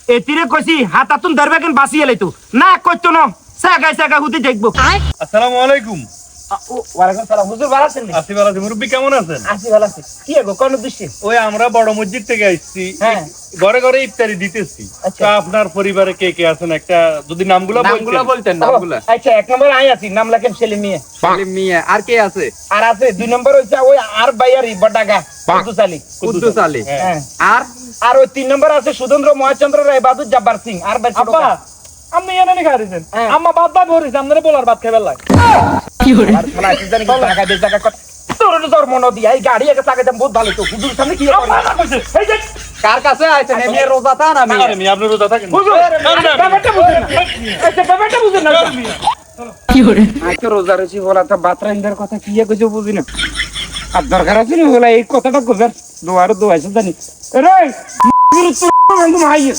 এতিরে কইছি হাতাতুন ধরবে কেন বাঁচিয়ে লাইতো না কইতো না সাগা হুদি দেখবো। আসসালামু আলাইকুম। ওয়ালাইকুম সালাম। হুজুর ভালো আছেন? আসি ভালো আছি। মুরব্বি কেমন আছেন? আছি ভালো আছি। কি গো কোন উদ্দেশ্যে? ওই আমরা বড় মসজিদ থেকে আসছি, হ্যাঁ। ঘরে ঘরে ইফতারি দিতেছি। আচ্ছা। তা আপনার পরিবারে কে কে আছেন একটা যদি নামগুলো বলতেন নামগুলা। আচ্ছা, 1 নম্বর আই আছি, নাম লেখেন সেলিম মিয়া। সালিম মিয়া। আর কে আছে? আর আছে 2 নম্বর হইছে ওই আর বাইয়ারি বড়াগা কুদ্দুস আলী। কুদ্দুস আলী। হ্যাঁ। আর আর ওই 3 নম্বর আছে সুরেন্দ্র মহাচন্দ্র রায় বাদুর জব্বার সিং। আর বাই ছোট আব্বা আপনি এনে খাইছেন হ্যাঁ। আম্মা বাদ বাদ ভরিস আপনারা বলার ভাত খাইবার লাগে আর শালা আছে জানি কি টাকা দে টাকা কত তোর মন দিয়া এই গাড়ি একটা টাকা দাম বহুত ভালো তো হুজুর সামনে কি করে এই যে কার কাছে আইছেন? এমনি রোজা থান আমি। আরে মিয়া আপনি রোজা থাকেন? হুজুর ব্যাপারটা বুঝেন না। আচ্ছা ব্যাপারটা বুঝেন না কি করে আই তো রোজা রয়েছি বলা তো বাতরাইন্দার কথা কি কইছো বুঝি না। আর দরকার আছে না বলা এই কথাটা কইবেন দোয়ার দোয়াইছে জানি রে গুরুত্ব মাইয়ে